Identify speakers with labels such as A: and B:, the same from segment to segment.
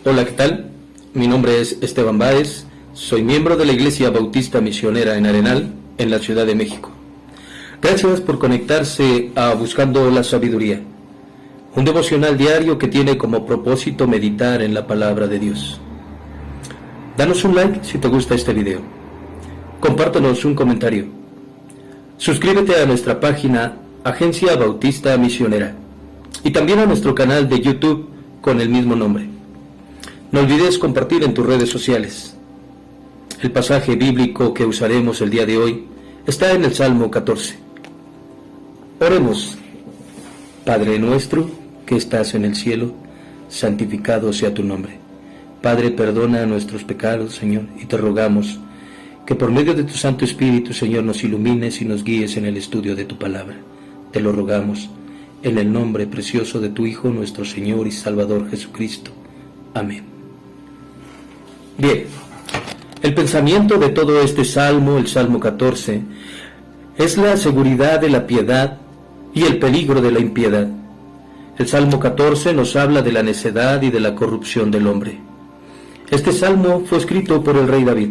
A: Hola, ¿qué tal? Mi nombre es Esteban Báez, soy miembro de la Iglesia Bautista Misionera en Arenal, en la Ciudad de México. Gracias por conectarse a Buscando la Sabiduría, un devocional diario que tiene como propósito meditar en la palabra de Dios. Danos un like si te gusta este video. Compártanos un comentario. Suscríbete a nuestra página Agencia Bautista Misionera y también a nuestro canal de YouTube con el mismo nombre. No olvides compartir en tus redes sociales. El pasaje bíblico que usaremos el día de hoy está en el Salmo 14. Oremos. Padre nuestro que estás en el cielo, santificado sea tu nombre. Padre, perdona nuestros pecados, Señor, y te rogamos que por medio de tu Santo Espíritu, Señor, nos ilumines y nos guíes en el estudio de tu palabra. Te lo rogamos en el nombre precioso de tu Hijo, nuestro Señor y Salvador Jesucristo. Amén. Bien, el pensamiento de todo este salmo, el Salmo 14, es la seguridad de la piedad y el peligro de la impiedad. El Salmo 14 nos habla de la necedad y de la corrupción del hombre. Este salmo fue escrito por el rey David.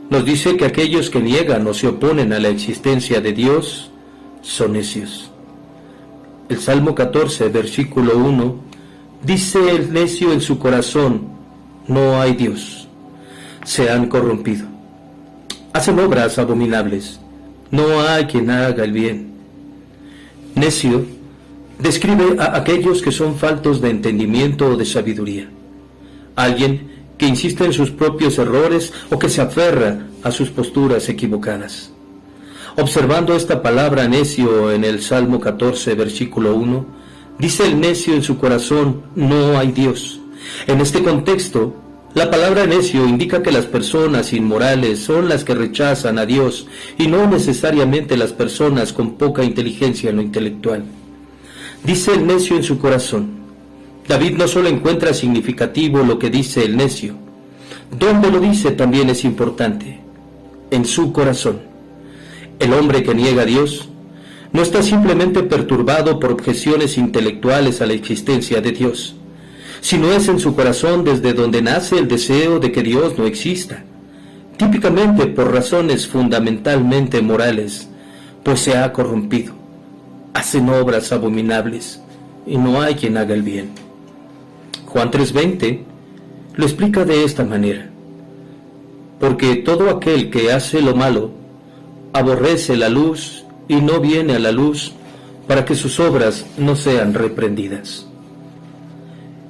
A: Nos dice que aquellos que niegan o se oponen a la existencia de Dios son necios. El Salmo 14, versículo 1, dice: el necio en su corazón, no hay Dios. Se han corrompido. Hacen obras abominables. No hay quien haga el bien. Necio describe a aquellos que son faltos de entendimiento o de sabiduría. Alguien que insiste en sus propios errores o que se aferra a sus posturas equivocadas. Observando esta palabra necio en el Salmo 14, versículo 1, dice: el necio en su corazón, no hay Dios. En este contexto, la palabra necio indica que las personas inmorales son las que rechazan a Dios y no necesariamente las personas con poca inteligencia en lo intelectual. Dice el necio en su corazón. David no solo encuentra significativo lo que dice el necio, donde lo dice también es importante: en su corazón. El hombre que niega a Dios no está simplemente perturbado por objeciones intelectuales a la existencia de Dios, sino es en su corazón desde donde nace el deseo de que Dios no exista, típicamente por razones fundamentalmente morales, pues se ha corrompido. Hacen obras abominables y no hay quien haga el bien. Juan 3:20 lo explica de esta manera: porque todo aquel que hace lo malo aborrece la luz y no viene a la luz para que sus obras no sean reprendidas.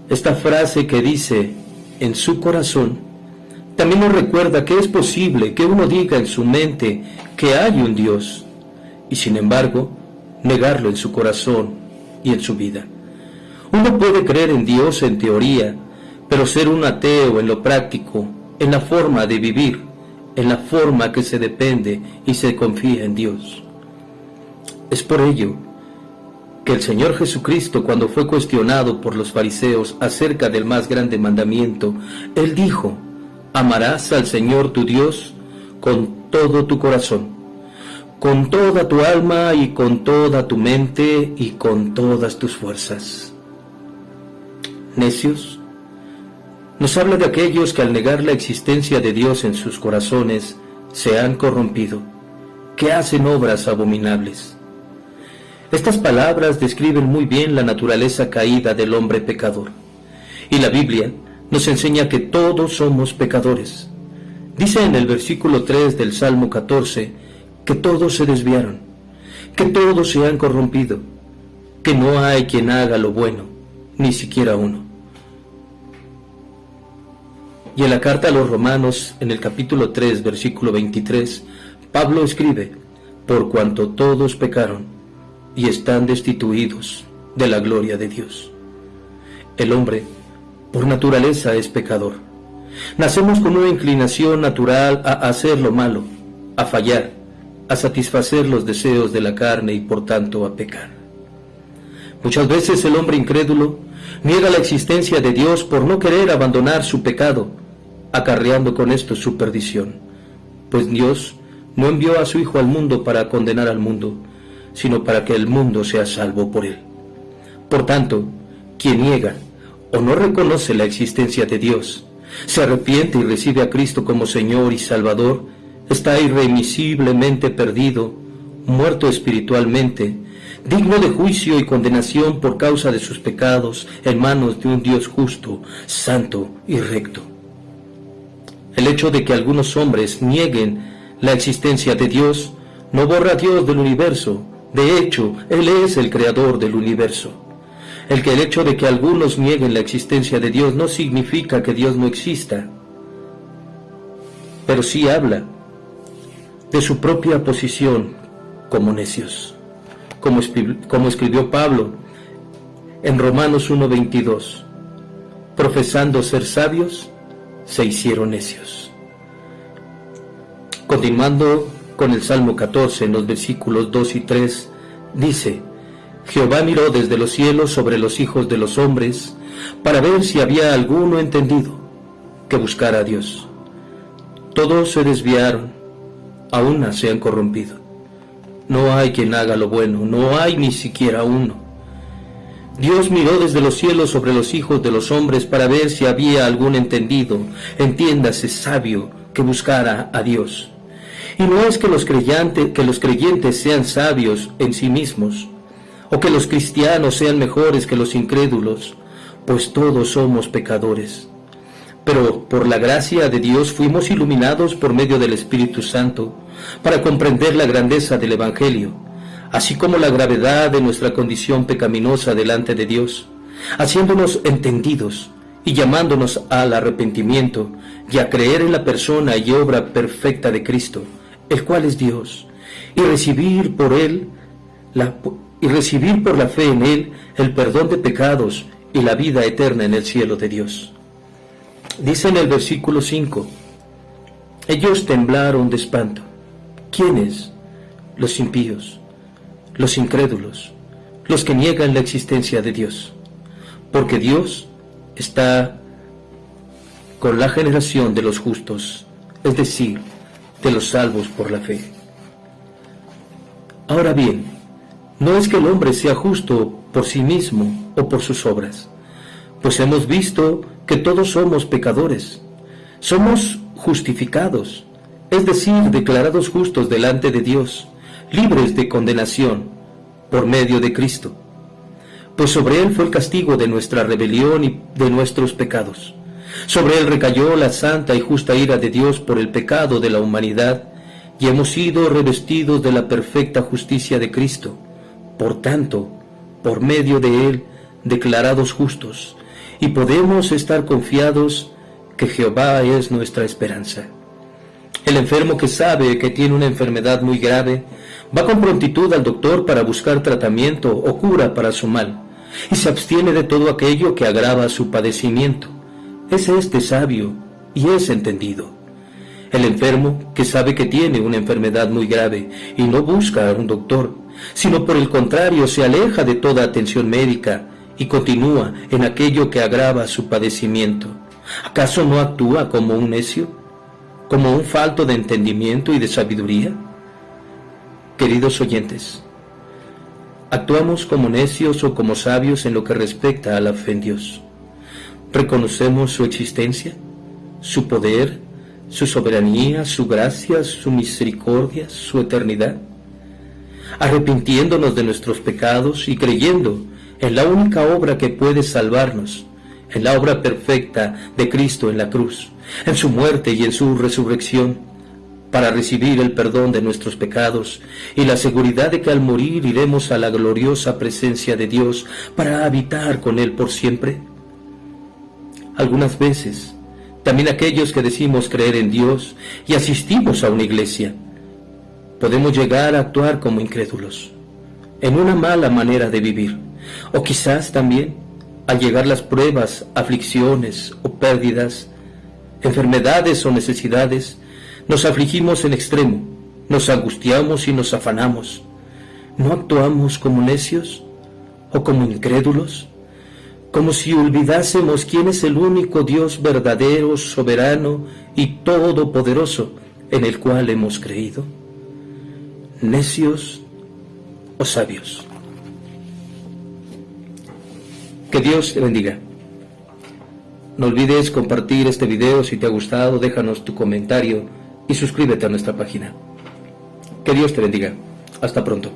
A: Esta frase que dice en su corazón también nos recuerda que es posible que uno diga en su mente que hay un Dios y sin embargo negarlo en su corazón y en su vida. Uno puede creer en Dios en teoría, pero ser un ateo en lo práctico, en la forma de vivir, en la forma que se depende y se confía en Dios. Es por ello que el Señor Jesucristo, cuando fue cuestionado por los fariseos acerca del más grande mandamiento, Él dijo: amarás al Señor tu Dios con todo tu corazón, con toda tu alma y con toda tu mente y con todas tus fuerzas. Necios nos habla de aquellos que al negar la existencia de Dios en sus corazones se han corrompido, que hacen obras abominables. Estas palabras describen muy bien la naturaleza caída del hombre pecador. Y la Biblia nos enseña que todos somos pecadores. Dice en el versículo 3 del Salmo 14 que todos se desviaron, que todos se han corrompido, que no hay quien haga lo bueno, ni siquiera uno. Y en la carta a los Romanos, en el capítulo 3, versículo 23, Pablo escribe: por cuanto todos pecaron y están destituidos de la gloria de Dios. El hombre, por naturaleza, es pecador. Nacemos con una inclinación natural a hacer lo malo, a fallar, a satisfacer los deseos de la carne y por tanto a pecar. Muchas veces el hombre incrédulo niega la existencia de Dios por no querer abandonar su pecado, acarreando con esto su perdición, pues Dios no envió a su Hijo al mundo para condenar al mundo, sino para que el mundo sea salvo por él. Por tanto, quien niega o no reconoce la existencia de Dios, se arrepiente y recibe a Cristo como Señor y Salvador, está irremisiblemente perdido, muerto espiritualmente, digno de juicio y condenación por causa de sus pecados en manos de un Dios justo, santo y recto. El hecho de que algunos hombres nieguen la existencia de Dios no borra a Dios del universo. De hecho, Él es el creador del universo. El hecho de que algunos nieguen la existencia de Dios no significa que Dios no exista, pero sí habla de su propia posición como necios, como escribió Pablo en Romanos 1:22, profesando ser sabios, se hicieron necios. Continuando con el Salmo 14, en los versículos 2 y 3, dice: Jehová miró desde los cielos sobre los hijos de los hombres, para ver si había alguno entendido, que buscara a Dios. Todos se desviaron, a una se han corrompido. No hay quien haga lo bueno, no hay ni siquiera uno. Dios miró desde los cielos sobre los hijos de los hombres para ver si había algún entendido, entiéndase sabio, que buscara a Dios. Y no es que los creyentes sean sabios en sí mismos, o que los cristianos sean mejores que los incrédulos, pues todos somos pecadores. Pero por la gracia de Dios fuimos iluminados por medio del Espíritu Santo para comprender la grandeza del Evangelio, así como la gravedad de nuestra condición pecaminosa delante de Dios, haciéndonos entendidos y llamándonos al arrepentimiento y a creer en la persona y obra perfecta de Cristo, el cual es Dios, y recibir por la fe en Él el perdón de pecados y la vida eterna en el cielo de Dios. Dice en el versículo 5, ellos temblaron de espanto. ¿Quiénes? Los impíos, los incrédulos, los que niegan la existencia de Dios, porque Dios está con la generación de los justos, es decir, de los salvos por la fe. Ahora bien, no es que el hombre sea justo por sí mismo o por sus obras, pues hemos visto que todos somos pecadores. Somos justificados, es decir, declarados justos delante de Dios, libres de condenación, por medio de Cristo. Pues sobre Él fue el castigo de nuestra rebelión y de nuestros pecados. Sobre Él recayó la santa y justa ira de Dios por el pecado de la humanidad, y hemos sido revestidos de la perfecta justicia de Cristo. Por tanto, por medio de Él, declarados justos, y podemos estar confiados que Jehová es nuestra esperanza. El enfermo que sabe que tiene una enfermedad muy grave, va con prontitud al doctor para buscar tratamiento o cura para su mal, y se abstiene de todo aquello que agrava su padecimiento. Es sabio y es entendido. El enfermo que sabe que tiene una enfermedad muy grave y no busca a un doctor, sino por el contrario se aleja de toda atención médica y continúa en aquello que agrava su padecimiento. ¿Acaso no actúa como un necio? ¿Como un falto de entendimiento y de sabiduría? Queridos oyentes, ¿actuamos como necios o como sabios en lo que respecta a la fe en Dios? ¿Reconocemos su existencia, su poder, su soberanía, su gracia, su misericordia, su eternidad? Arrepintiéndonos de nuestros pecados y creyendo en la única obra que puede salvarnos, en la obra perfecta de Cristo en la cruz, en su muerte y en su resurrección, para recibir el perdón de nuestros pecados y la seguridad de que al morir iremos a la gloriosa presencia de Dios para habitar con Él por siempre. Algunas veces, también aquellos que decimos creer en Dios y asistimos a una iglesia, podemos llegar a actuar como incrédulos, en una mala manera de vivir, o quizás también, al llegar las pruebas, aflicciones o pérdidas, enfermedades o necesidades, nos afligimos en extremo, nos angustiamos y nos afanamos. ¿No actuamos como necios o como incrédulos? Como si olvidásemos quién es el único Dios verdadero, soberano y todopoderoso en el cual hemos creído. ¿Necios o sabios? Que Dios te bendiga. No olvides compartir este video si te ha gustado, déjanos tu comentario y suscríbete a nuestra página. Que Dios te bendiga. Hasta pronto.